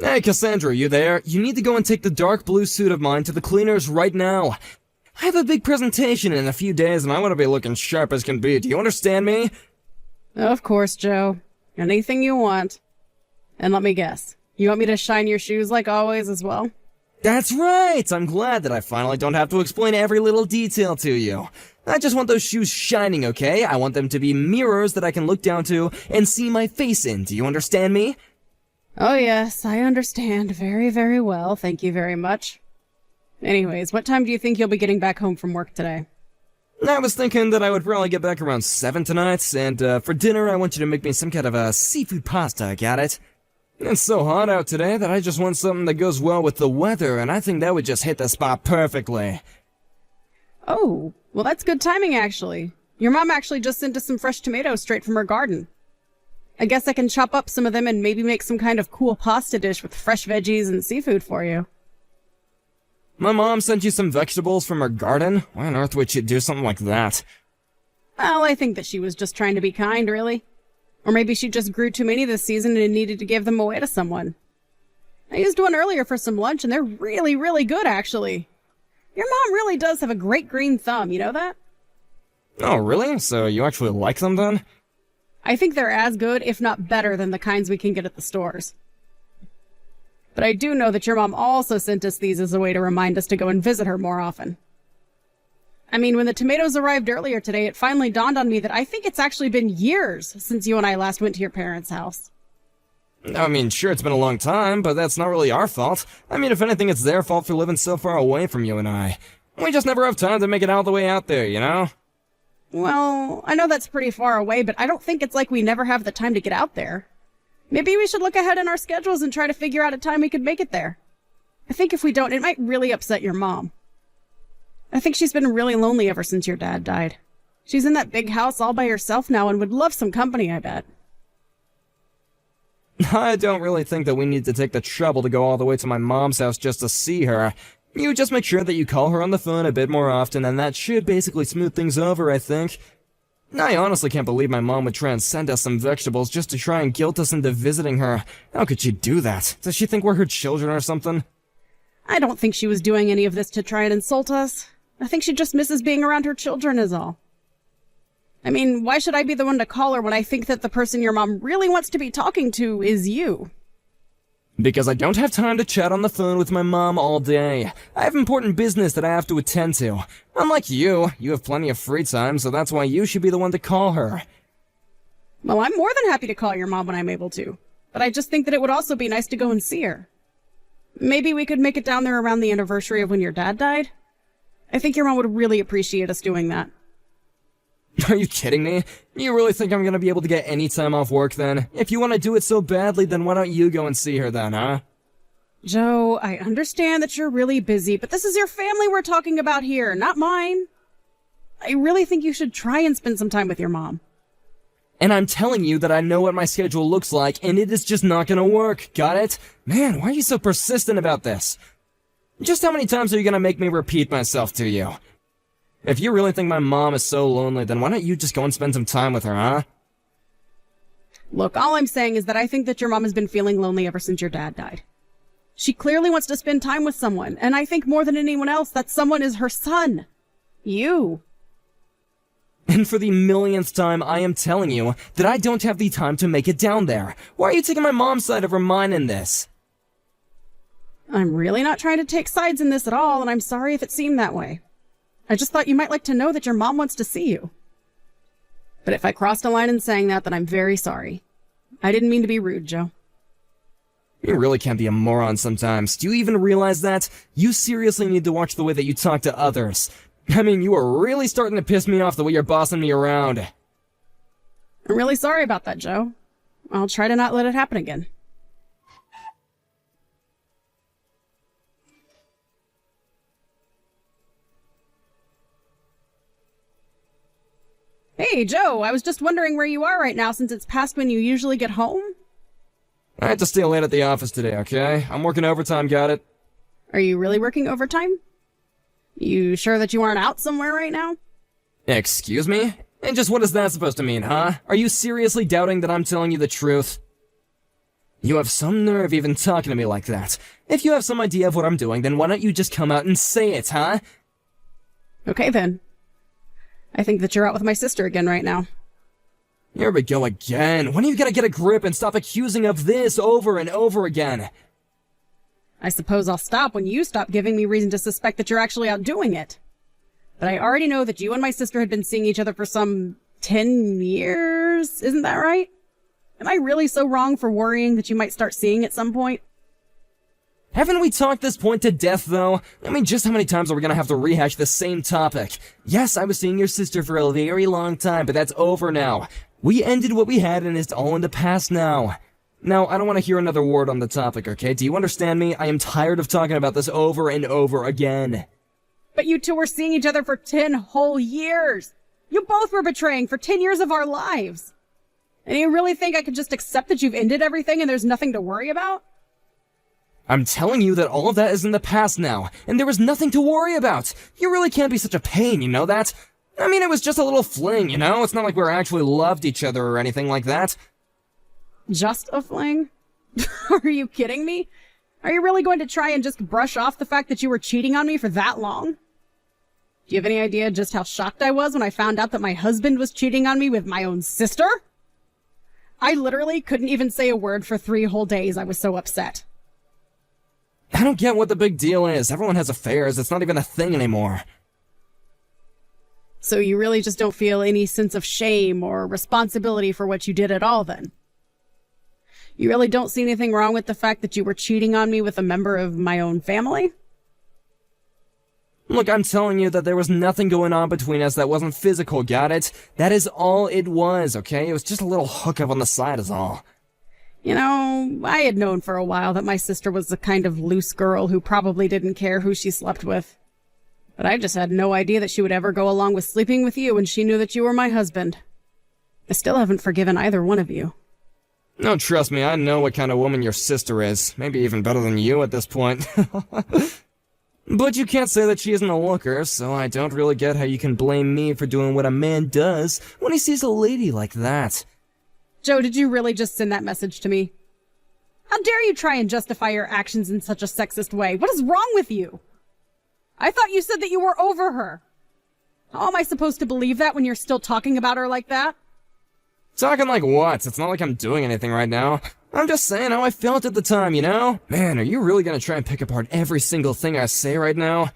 Hey, Cassandra, you there? You need to go and take the dark blue suit of mine to the cleaners right now. I have a big presentation in a few days and I want to be looking sharp as can be. Do you understand me? Of course, Joe. Anything you want. And let me guess. You want me to shine your shoes like always as well? That's right! I'm glad that I finally don't have to explain every little detail to you. I just want those shoes shining, okay? I want them to be mirrors that I can look down to and see my face in. Do you understand me? Oh yes, I understand very, very well. Thank you very much. Anyways, what time do you think you'll be getting back home from work today? I was thinking that I would probably get back around 7 tonight, and for dinner I want you to make me some kind of a seafood pasta, got it? It's so hot out today that I just want something that goes well with the weather, and I think that would just hit the spot perfectly. Oh, well that's good timing actually. Your mom actually just sent us some fresh tomatoes straight from her garden. I guess I can chop up some of them and maybe make some kind of cool pasta dish with fresh veggies and seafood for you. My mom sent you some vegetables from her garden? Why on earth would she do something like that? Well, I think that she was just trying to be kind, really. Or maybe she just grew too many this season and needed to give them away to someone. I used one earlier for some lunch and they're really, really good, actually. Your mom really does have a great green thumb, you know that? Oh, really? So you actually like them then? I think they're as good, if not better, than the kinds we can get at the stores. But I do know that your mom also sent us these as a way to remind us to go and visit her more often. I mean, when the tomatoes arrived earlier today, it finally dawned on me that I think it's actually been years since you and I last went to your parents' house. I mean, sure, it's been a long time, but that's not really our fault. I mean, if anything, it's their fault for living so far away from you and I. We just never have time to make it all the way out there, you know? Well, I know that's pretty far away, but I don't think it's like we never have the time to get out there. Maybe we should look ahead in our schedules and try to figure out a time we could make it there. I think if we don't, it might really upset your mom. I think she's been really lonely ever since your dad died. She's in that big house all by herself now and would love some company, I bet. I don't really think that we need to take the trouble to go all the way to my mom's house just to see her. You just make sure that you call her on the phone a bit more often, and that should basically smooth things over, I think. I honestly can't believe my mom would try and send us some vegetables just to try and guilt us into visiting her. How could she do that? Does she think we're her children or something? I don't think she was doing any of this to try and insult us. I think she just misses being around her children is all. I mean, why should I be the one to call her when I think that the person your mom really wants to be talking to is you? Because I don't have time to chat on the phone with my mom all day. I have important business that I have to attend to. Unlike you, you have plenty of free time, so that's why you should be the one to call her. Well, I'm more than happy to call your mom when I'm able to. But I just think that it would also be nice to go and see her. Maybe we could make it down there around the anniversary of when your dad died. I think your mom would really appreciate us doing that. Are you kidding me? You really think I'm gonna be able to get any time off work then? If you want to do it so badly, then why don't you go and see her then, huh? Joe, I understand that you're really busy, but this is your family we're talking about here, not mine. I really think you should try and spend some time with your mom. And I'm telling you that I know what my schedule looks like, and it is just not gonna work, got it? Man, why are you so persistent about this? Just how many times are you gonna make me repeat myself to you? If you really think my mom is so lonely, then why don't you just go and spend some time with her, huh? Look, all I'm saying is that I think that your mom has been feeling lonely ever since your dad died. She clearly wants to spend time with someone, and I think more than anyone else, that someone is her son. You. And for the millionth time, I am telling you that I don't have the time to make it down there. Why are you taking my mom's side over mine in this? I'm really not trying to take sides in this at all, and I'm sorry if it seemed that way. I just thought you might like to know that your mom wants to see you. But if I crossed a line in saying that, then I'm very sorry. I didn't mean to be rude, Joe. You really can't be a moron sometimes. Do you even realize that? You seriously need to watch the way that you talk to others. I mean, you are really starting to piss me off the way you're bossing me around. I'm really sorry about that, Joe. I'll try to not let it happen again. Hey, Joe, I was just wondering where you are right now since it's past when you usually get home. I had to stay late at the office today, okay? I'm working overtime, got it? Are you really working overtime? You sure that you aren't out somewhere right now? Excuse me? And just what is that supposed to mean, huh? Are you seriously doubting that I'm telling you the truth? You have some nerve even talking to me like that. If you have some idea of what I'm doing, then why don't you just come out and say it, huh? Okay, then. I think that you're out with my sister again right now. Here we go again. When are you gonna get a grip and stop accusing of this over and over again? I suppose I'll stop when you stop giving me reason to suspect that you're actually out doing it. But I already know that you and my sister had been seeing each other for some 10 years. Isn't that right? Am I really so wrong for worrying that you might start seeing at some point? Haven't we talked this point to death, though? I mean, just how many times are we gonna have to rehash the same topic? Yes, I was seeing your sister for a very long time, but that's over now. We ended what we had and it's all in the past now. Now, I don't want to hear another word on the topic, okay? Do you understand me? I am tired of talking about this over and over again. But you two were seeing each other for 10 whole years. You both were betraying for 10 years of our lives. And you really think I could just accept that you've ended everything and there's nothing to worry about? I'm telling you that all of that is in the past now, and there was nothing to worry about. You really can't be such a pain, you know that? I mean, it was just a little fling, you know? It's not like we actually loved each other or anything like that. Just a fling? Are you kidding me? Are you really going to try and just brush off the fact that you were cheating on me for that long? Do you have any idea just how shocked I was when I found out that my husband was cheating on me with my own sister? I literally couldn't even say a word for 3 whole days. I was so upset. I don't get what the big deal is. Everyone has affairs. It's not even a thing anymore. So you really just don't feel any sense of shame or responsibility for what you did at all, then? You really don't see anything wrong with the fact that you were cheating on me with a member of my own family? Look, I'm telling you that there was nothing going on between us that wasn't physical, got it? That is all it was, okay? It was just a little hookup on the side is all. You know, I had known for a while that my sister was the kind of loose girl who probably didn't care who she slept with. But I just had no idea that she would ever go along with sleeping with you when she knew that you were my husband. I still haven't forgiven either one of you. No, trust me, I know what kind of woman your sister is. Maybe even better than you at this point. But you can't say that she isn't a looker, so I don't really get how you can blame me for doing what a man does when he sees a lady like that. Joe, did you really just send that message to me? How dare you try and justify your actions in such a sexist way? What is wrong with you? I thought you said that you were over her. How am I supposed to believe that when you're still talking about her like that? Talking like what? It's not like I'm doing anything right now. I'm just saying how I felt at the time, you know? Man, are you really gonna try and pick apart every single thing I say right now?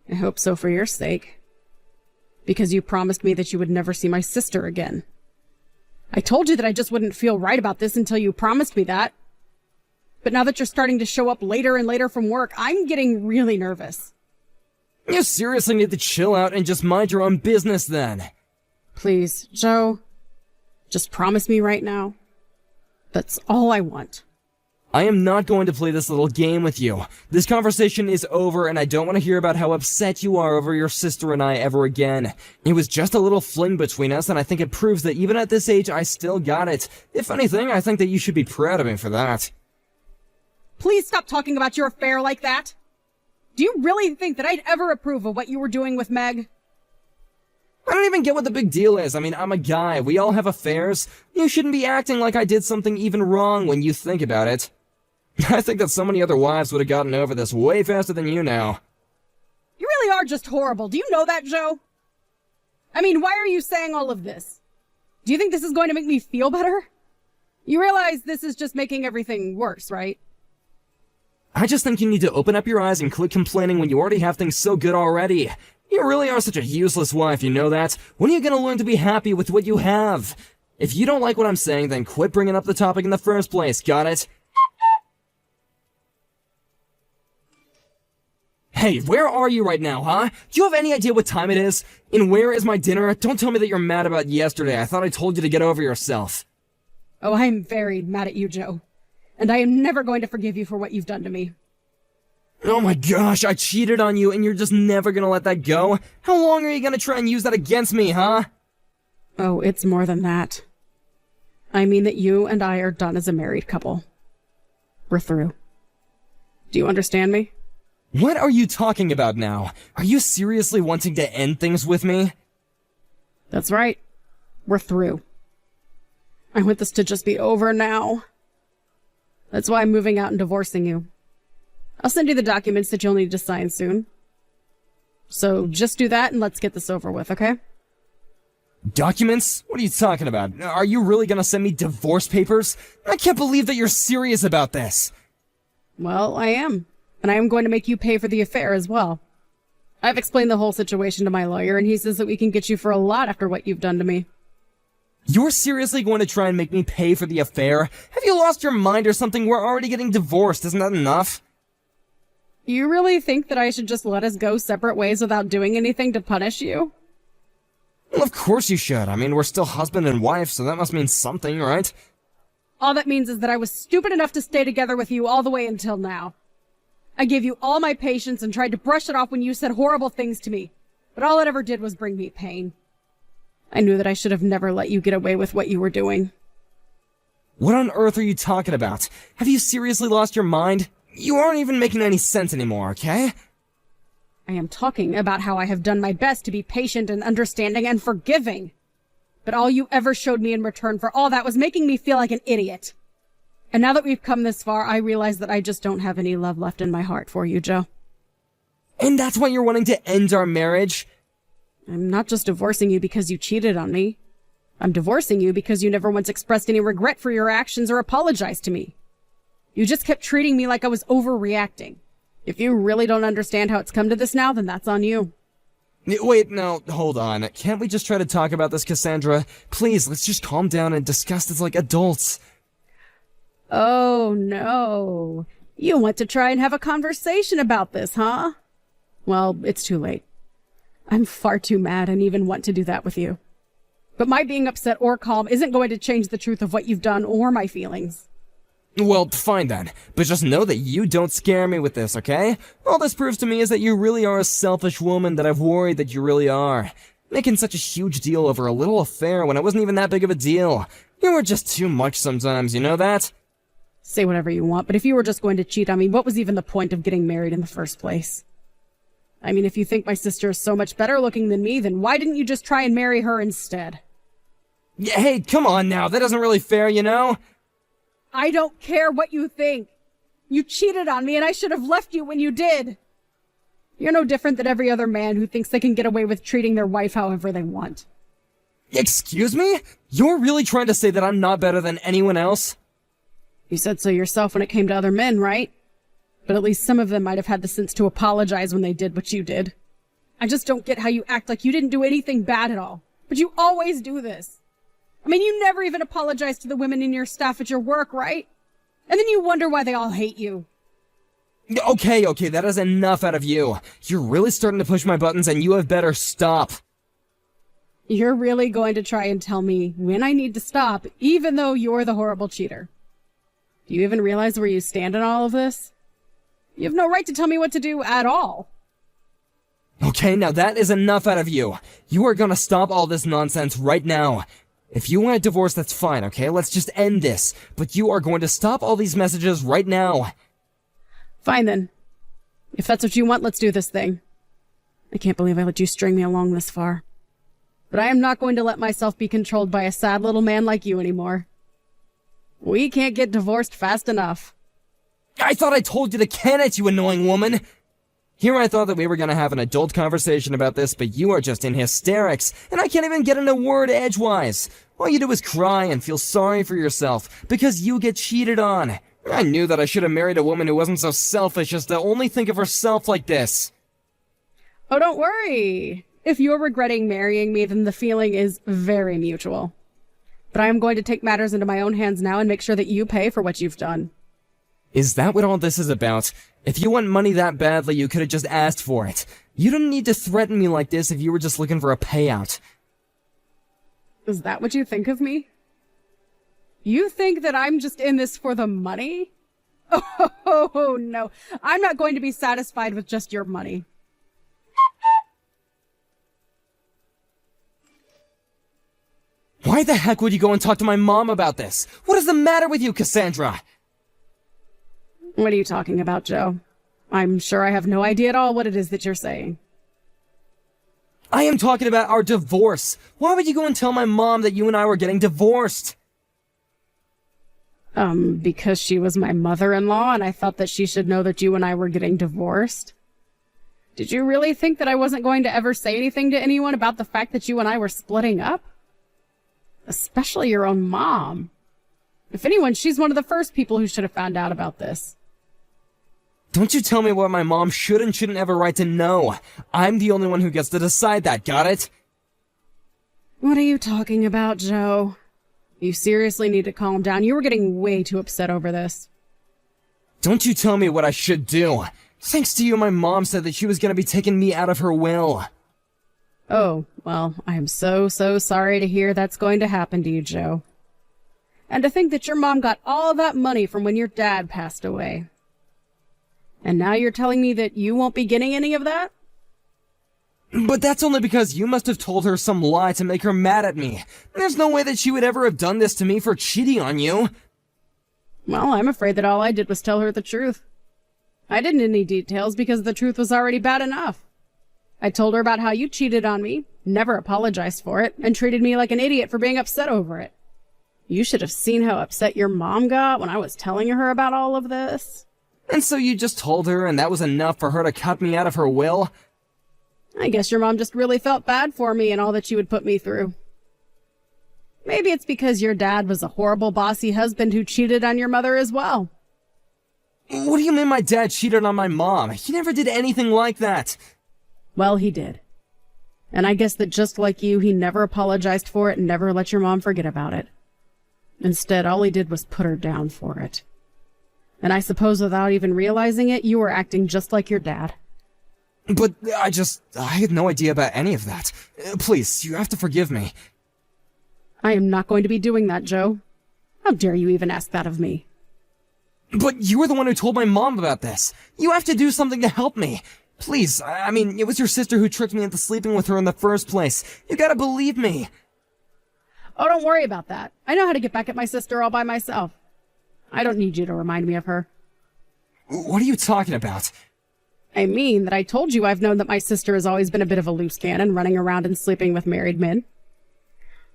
I hope so for your sake. Because you promised me that you would never see my sister again. I told you that I just wouldn't feel right about this until you promised me that. But now that you're starting to show up later and later from work, I'm getting really nervous. You seriously need to chill out and just mind your own business then. Please, Joe, just promise me right now. That's all I want. I am not going to play this little game with you. This conversation is over and I don't want to hear about how upset you are over your sister and I ever again. It was just a little fling between us and I think it proves that even at this age I still got it. If anything, I think that you should be proud of me for that. Please stop talking about your affair like that. Do you really think that I'd ever approve of what you were doing with Meg? I don't even get what the big deal is. I mean, I'm a guy. We all have affairs. You shouldn't be acting like I did something even wrong when you think about it. I think that so many other wives would have gotten over this way faster than you now. You really are just horrible. Do you know that, Joe? I mean, why are you saying all of this? Do you think this is going to make me feel better? You realize this is just making everything worse, right? I just think you need to open up your eyes and quit complaining when you already have things so good already. You really are such a useless wife, you know that? When are you gonna learn to be happy with what you have? If you don't like what I'm saying, then quit bringing up the topic in the first place, got it? Hey, where are you right now, huh? Do you have any idea what time it is? And where is my dinner? Don't tell me that you're mad about yesterday. I thought I told you to get over yourself. Oh, I'm very mad at you, Joe. And I am never going to forgive you for what you've done to me. Oh my gosh, I cheated on you and you're just never gonna let that go? How long are you gonna try and use that against me, huh? Oh, it's more than that. I mean that you and I are done as a married couple. We're through. Do you understand me? What are you talking about now? Are you seriously wanting to end things with me? That's right. We're through. I want this to just be over now. That's why I'm moving out and divorcing you. I'll send you the documents that you'll need to sign soon. So just do that and let's get this over with, okay? Documents? What are you talking about? Are you really gonna send me divorce papers? I can't believe that you're serious about this. Well, I am. And I am going to make you pay for the affair as well. I've explained the whole situation to my lawyer, and he says that we can get you for a lot after what you've done to me. You're seriously going to try and make me pay for the affair? Have you lost your mind or something? We're already getting divorced, isn't that enough? You really think that I should just let us go separate ways without doing anything to punish you? Well, of course you should. I mean, we're still husband and wife, so that must mean something, right? All that means is that I was stupid enough to stay together with you all the way until now. I gave you all my patience and tried to brush it off when you said horrible things to me, but all it ever did was bring me pain. I knew that I should have never let you get away with what you were doing. What on earth are you talking about? Have you seriously lost your mind? You aren't even making any sense anymore, okay? I am talking about how I have done my best to be patient and understanding and forgiving. But all you ever showed me in return for all that was making me feel like an idiot. And now that we've come this far, I realize that I just don't have any love left in my heart for you, Joe. And that's why you're wanting to end our marriage? I'm not just divorcing you because you cheated on me. I'm divorcing you because you never once expressed any regret for your actions or apologized to me. You just kept treating me like I was overreacting. If you really don't understand how it's come to this now, then that's on you. Wait, no, hold on. Can't we just try to talk about this, Cassandra? Please, let's just calm down and discuss this like adults. Oh, no. You want to try and have a conversation about this, huh? Well, it's too late. I'm far too mad and even want to do that with you. But my being upset or calm isn't going to change the truth of what you've done or my feelings. Well, fine then. But just know that you don't scare me with this, okay? All this proves to me is that you really are a selfish woman that I've worried that you really are. Making such a huge deal over a little affair when it wasn't even that big of a deal. You were just too much sometimes, you know that? Say whatever you want, but if you were just going to cheat on me, what was even the point of getting married in the first place? I mean, if you think my sister is so much better looking than me, then why didn't you just try and marry her instead? Yeah, hey, come on now. That isn't really fair, you know? I don't care what you think. You cheated on me and I should have left you when you did. You're no different than every other man who thinks they can get away with treating their wife however they want. Excuse me? You're really trying to say that I'm not better than anyone else? You said so yourself when it came to other men, right? But at least some of them might have had the sense to apologize when they did what you did. I just don't get how you act like you didn't do anything bad at all. But you always do this. I mean, you never even apologize to the women in your staff at your work, right? And then you wonder why they all hate you. Okay, that is enough out of you. You're really starting to push my buttons and you have better stop. You're really going to try and tell me when I need to stop, even though you're the horrible cheater. Do you even realize where you stand in all of this? You have no right to tell me what to do at all. Okay, now that is enough out of you. You are gonna stop all this nonsense right now. If you want a divorce, that's fine, okay? Let's just end this. But you are going to stop all these messages right now. Fine then. If that's what you want, let's do this thing. I can't believe I let you string me along this far. But I am not going to let myself be controlled by a sad little man like you anymore. We can't get divorced fast enough. I thought I told you to can it, you annoying woman! Here I thought that we were gonna have an adult conversation about this, but you are just in hysterics, and I can't even get in a word edgewise. All you do is cry and feel sorry for yourself, because you get cheated on. I knew that I should have married a woman who wasn't so selfish as to only think of herself like this. Oh, don't worry. If you're regretting marrying me, then the feeling is very mutual. But I am going to take matters into my own hands now and make sure that you pay for what you've done. Is that what all this is about? If you want money that badly, you could have just asked for it. You didn't need to threaten me like this if you were just looking for a payout. Is that what you think of me? You think that I'm just in this for the money? Oh, no. I'm not going to be satisfied with just your money. Why the heck would you go and talk to my mom about this? What is the matter with you, Cassandra? What are you talking about, Joe? I'm sure I have no idea at all what it is that you're saying. I am talking about our divorce. Why would you go and tell my mom that you and I were getting divorced? Because she was my mother-in-law and I thought that she should know that you and I were getting divorced? Did you really think that I wasn't going to ever say anything to anyone about the fact that you and I were splitting up? Especially your own mom. If anyone, she's one of the first people who should have found out about this. Don't you tell me what my mom should and shouldn't have a right to know. I'm the only one who gets to decide that, got it? What are you talking about, Joe? You seriously need to calm down. You were getting way too upset over this. Don't you tell me what I should do. Thanks to you, my mom said that she was gonna be taking me out of her will. Oh, well, I am so sorry to hear that's going to happen to you, Joe. And to think that your mom got all that money from when your dad passed away. And now you're telling me that you won't be getting any of that? But that's only because you must have told her some lie to make her mad at me. There's no way that she would ever have done this to me for cheating on you. Well, I'm afraid that all I did was tell her the truth. I didn't need any details because the truth was already bad enough. I told her about how you cheated on me, never apologized for it, and treated me like an idiot for being upset over it. You should have seen how upset your mom got when I was telling her about all of this. And so you just told her and that was enough for her to cut me out of her will? I guess your mom just really felt bad for me and all that she would put me through. Maybe it's because your dad was a horrible, bossy husband who cheated on your mother as well. What do you mean my dad cheated on my mom? He never did anything like that. Well, he did. And I guess that just like you, he never apologized for it and never let your mom forget about it. Instead, all he did was put her down for it. And I suppose without even realizing it, you were acting just like your dad. But I had no idea about any of that. Please, you have to forgive me. I am not going to be doing that, Joe. How dare you even ask that of me? But you were the one who told my mom about this. You have to do something to help me. Please, I mean, it was your sister who tricked me into sleeping with her in the first place. You gotta believe me. Oh, don't worry about that. I know how to get back at my sister all by myself. I don't need you to remind me of her. What are you talking about? I mean that I told you I've known that my sister has always been a bit of a loose cannon, running around and sleeping with married men.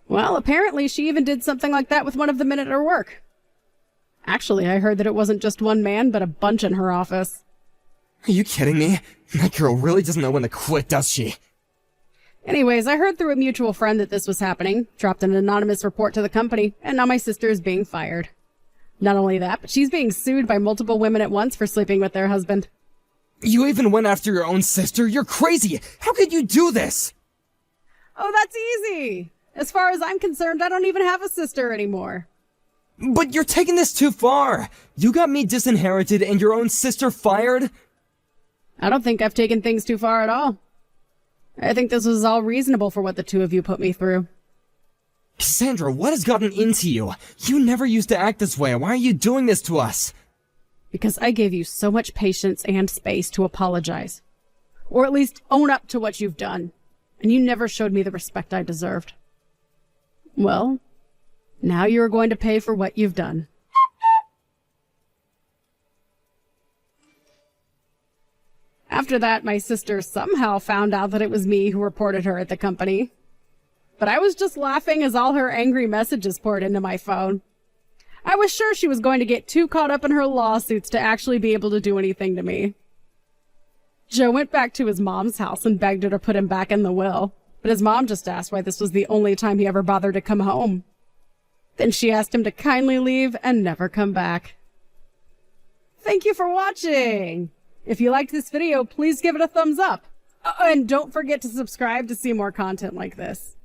Well, apparently she even did something like that with one of the men at her work. Actually, I heard that it wasn't just one man, but a bunch in her office. Are you kidding me? That girl really doesn't know when to quit, does she? Anyways, I heard through a mutual friend that this was happening, dropped an anonymous report to the company, and now my sister is being fired. Not only that, but she's being sued by multiple women at once for sleeping with their husband. You even went after your own sister? You're crazy! How could you do this? Oh, that's easy! As far as I'm concerned, I don't even have a sister anymore. But you're taking this too far! You got me disinherited and your own sister fired? I don't think I've taken things too far at all. I think this was all reasonable for what the two of you put me through. Cassandra, what has gotten into you? You never used to act this way. Why are you doing this to us? Because I gave you so much patience and space to apologize. Or at least own up to what you've done. And you never showed me the respect I deserved. Well, now you're going to pay for what you've done. After that, my sister somehow found out that it was me who reported her at the company. But I was just laughing as all her angry messages poured into my phone. I was sure she was going to get too caught up in her lawsuits to actually be able to do anything to me. Joe went back to his mom's house and begged her to put him back in the will, but his mom just asked why this was the only time he ever bothered to come home. Then she asked him to kindly leave and never come back. Thank you for watching! If you liked this video, please give it a thumbs up. And don't forget to subscribe to see more content like this.